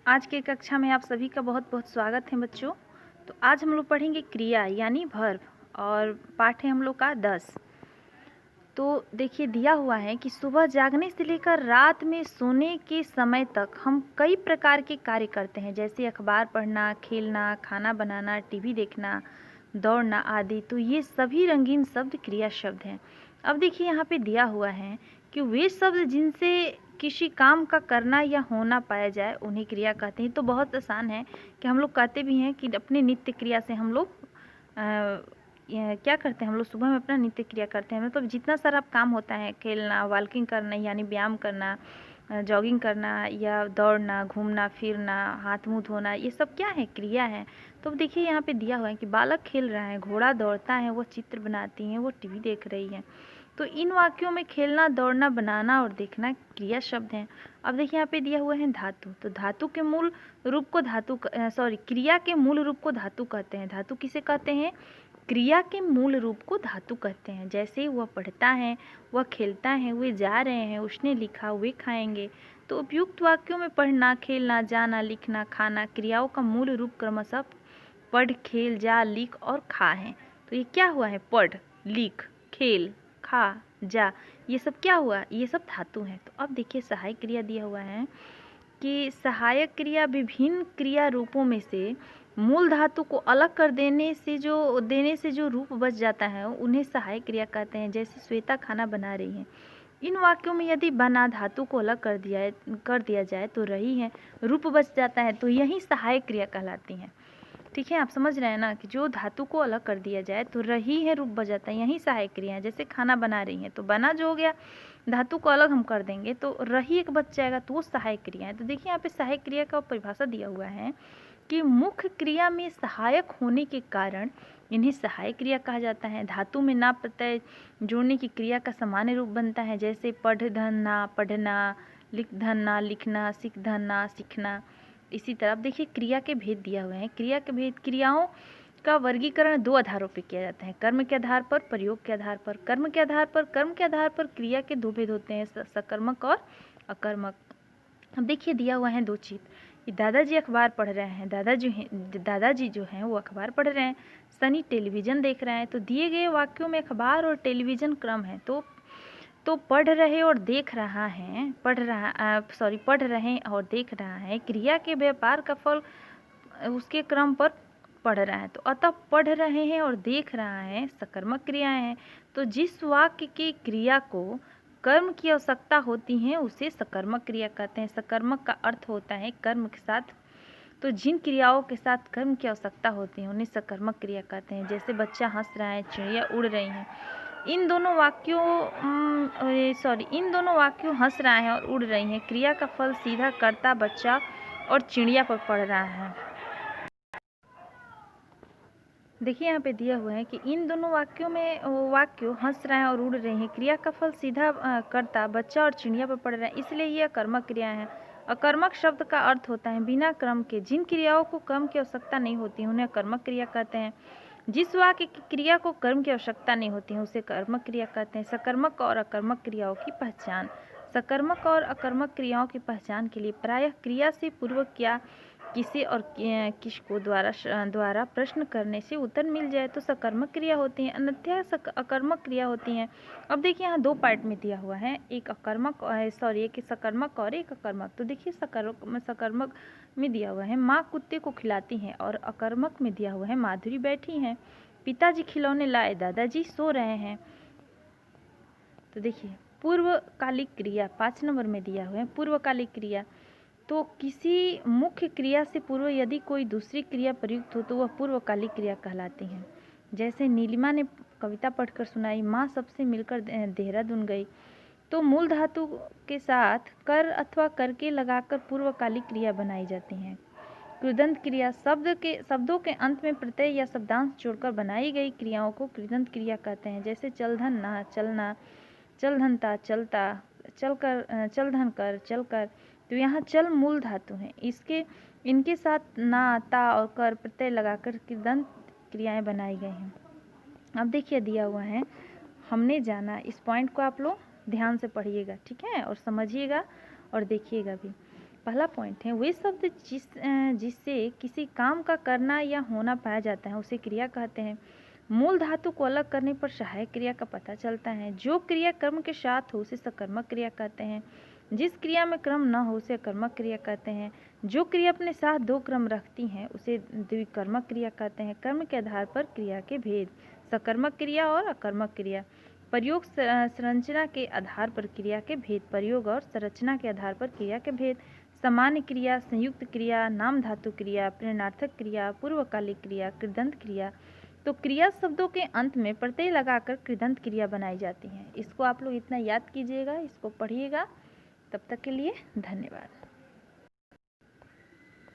आज की कक्षा में आप सभी का बहुत बहुत स्वागत है बच्चों। तो आज हम लोग पढ़ेंगे क्रिया यानी वर्ब और पाठ है हम लोग का 10। तो देखिए दिया हुआ है कि सुबह जागने से लेकर रात में सोने के समय तक हम कई प्रकार के कार्य करते हैं, जैसे अखबार पढ़ना, खेलना, खाना बनाना, टीवी देखना, दौड़ना आदि। तो ये सभी रंगीन शब्द क्रिया शब्द हैं। अब देखिए यहाँ पे दिया हुआ है कि वे शब्द जिनसे किसी काम का करना या होना पाया जाए उन्हें क्रिया कहते हैं। तो बहुत आसान है कि हम लोग कहते भी हैं कि अपने नित्य क्रिया से हम लोग क्या करते हैं, हम लोग सुबह में अपना नित्य क्रिया करते हैं। मतलब जितना सारा काम होता है, खेलना, वॉकिंग करना यानी व्यायाम करना, जॉगिंग करना या दौड़ना, घूमना फिरना, हाथ मुंह धोना, ये सब क्या है, क्रिया है। तो देखिए यहाँ पे दिया हुआ है कि बालक खेल रहा है, घोड़ा दौड़ता है, वो चित्र बनाती है, वो टीवी देख रही है। तो इन वाक्यों में खेलना, दौड़ना, बनाना और देखना क्रिया शब्द हैं। अब देखिए यहाँ पे दिया हुआ है धातु। तो धातु के मूल रूप को क्रिया के मूल रूप को धातु कहते हैं। धातु किसे कहते हैं? क्रिया के मूल रूप को धातु कहते हैं। जैसे वह पढ़ता है, वह खेलता है, वे जा रहे हैं, उसने लिखा, वे खाएंगे। तो उपयुक्त वाक्यों में पढ़ना, खेलना, जाना, लिखना, खाना क्रियाओं का मूल रूप क्रमशः पढ़, खेल, जा, लिख और खा है। तो ये क्या हुआ है? पढ़, लिख, खेल, खा, जा, ये सब क्या हुआ? ये सब धातु हैं। तो अब देखिए सहायक क्रिया दिया हुआ है कि सहायक क्रिया विभिन्न क्रिया रूपों में से मूल धातु को अलग कर देने से जो रूप बच जाता है उन्हें सहायक क्रिया कहते हैं। जैसे श्वेता खाना बना रही है। इन वाक्यों में यदि बना धातु को अलग कर दिया जाए तो रही है, रूप बच जाता है, तो यही सहायक क्रिया कहलाती है। ठीक है, आप समझ रहे हैं ना कि जो धातु को अलग कर दिया जाए तो रही है, रूप बच जाता है, यही सहायक क्रिया है। जैसे खाना बना रही है तो बना जो हो गया, धातु को अलग हम कर देंगे तो रही एक बच जाएगा, तो वो सहायक क्रिया है। तो देखिए यहाँ पे सहायक क्रिया का परिभाषा दिया हुआ है कि मुख्य क्रिया में सहायक होने के कारण इन्हें सहायक क्रिया कहा जाता है। धातु में ना प्रत्यय जोड़ने की क्रिया का सामान्य रूप बनता है, जैसे पढ़ धनना, पढ़ना, लिख धनना, लिखना, सीख धनना, सीखना। इसी तरह देखिए क्रिया के भेद दिया हुए हैं। क्रिया के भेद, क्रियाओं का वर्गीकरण दो आधारों पर किया जाता है, कर्म के आधार पर, प्रयोग के आधार पर। कर्म के आधार पर क्रिया के दो भेद होते हैं, सकर्मक और अकर्मक। अब देखिए दिया हुआ है दो चीज कि दादाजी अखबार पढ़ रहे हैं, दादाजी जो हैं वो अखबार पढ़ रहे हैं, सनी टेलीविजन देख रहे हैं। तो दिए गए वाक्यों में अखबार और टेलीविजन क्रम है। तो पढ़ रहे और देख रहा है, पढ़ रहे और देख रहा है, क्रिया के व्यापार का फल उसके क्रम पर पढ़ रहा है। तो अतः पढ़ रहे हैं और देख रहा है सकर्मक क्रियाएं हैं। तो जिस वाक्य की क्रिया को कर्म की आवश्यकता होती है उसे सकर्मक क्रिया कहते हैं। सकर्मक का अर्थ होता है कर्म के साथ। तो जिन क्रियाओं के साथ कर्म की आवश्यकता होती है उन्हें सकर्मक क्रिया कहते हैं। जैसे बच्चा हंस रहा है, चिड़िया उड़ रही हैं। इन दोनों वाक्यों हंस रहा है और उड़ रही हैं, क्रिया का फल सीधा कर्ता बच्चा और चिड़िया पर पड़ रहा है। देखिए यहाँ पे दिया हुआ है कि इन दोनों वाक्यों हंस रहा है और उड़ रहे हैं, क्रिया का फल सीधा कर्ता बच्चा और चिड़िया पर पड़ रहा है, इसलिए ये अकर्मक क्रिया है। अकर्मक शब्द का अर्थ होता है बिना क्रम के। जिन क्रियाओं को कर्म की आवश्यकता नहीं होती उन्हें अकर्मक क्रिया कहते हैं। जिस वाक्य की क्रिया को कर्म की आवश्यकता नहीं होती है उसे कर्मक क्रिया कहते हैं। सकर्मक और अकर्मक क्रियाओं की पहचान। सकर्मक और अकर्मक क्रियाओं की पहचान के लिए प्रायः क्रिया से पूर्व क्या, किसे और किसको द्वारा प्रश्न करने से उत्तर मिल जाए तो सकर्मक क्रिया होती है, अन्यथा अकर्मक क्रिया होती हैं। अब देखिए यहाँ दो पार्ट में दिया हुआ है, एक सकर्मक और एक अकर्मक। तो देखिए सकर्मक में दिया हुआ है माँ कुत्ते को खिलाती हैं, और अकर्मक में दिया हुआ है माधुरी बैठी हैं, पिताजी खिलौने लाए, दादाजी सो रहे हैं। तो देखिए पूर्वकालिक क्रिया 5 नंबर में दिया हुआ है। पूर्वकालिक क्रिया तो किसी मुख्य क्रिया से पूर्व यदि कोई दूसरी क्रिया प्रयुक्त हो तो वह पूर्वकालिक क्रिया कहलाती है। जैसे नीलिमा ने कविता पढ़कर सुनाई, माँ सबसे मिलकर देहरादून गई। तो मूल धातु के साथ कर अथवा करके लगाकर पूर्वकालिक क्रिया बनाई जाती है। कृदंत क्रिया शब्दों के अंत में प्रत्यय या शब्दांश जोड़कर बनाई गई क्रियाओं को कृदंत क्रिया कहते हैं। जैसे चलधन चलना, चलधनता चलता, चलधन कर चलकर। तो यहाँ चल मूल धातु है, इनके साथ ना, ता और कर प्रत्यय लगाकर कृदंत क्रियाएं बनाई गई हैं। अब देखिए दिया हुआ है हमने जाना, इस पॉइंट को आप लोग ध्यान से पढ़िएगा, ठीक है, और समझिएगा और देखिएगा भी। पहला पॉइंट है, वे शब्द जिससे किसी काम का करना या होना पाया जाता है उसे क्रिया कहते हैं। मूल धातु को अलग करने पर सहायक क्रिया का पता चलता है। जो क्रिया कर्म के साथ हो उसे सकर्मक क्रिया कहते हैं। जिस क्रिया में क्रम न हो उसे अकर्मक क्रिया कहते हैं। जो क्रिया अपने साथ दो क्रम रखती हैं उसे द्विकर्मक क्रिया कहते हैं। कर्म के आधार पर क्रिया के भेद, सकर्मक क्रिया और अकर्मक क्रिया। प्रयोग संरचना के आधार पर क्रिया के भेद, प्रयोग और संरचना के आधार पर क्रिया के भेद। सामान्य क्रिया, संयुक्त क्रिया, नाम धातु क्रिया, प्रेरणार्थक क्रिया, पूर्वकालिक क्रिया, कृदंत क्रिया। तो क्रिया शब्दों के अंत में प्रत्यय लगाकर कृदंत क्रिया बनाई जाती हैं। इसको आप लोग इतना याद कीजिएगा, इसको पढ़िएगा। तब तक के लिए धन्यवाद।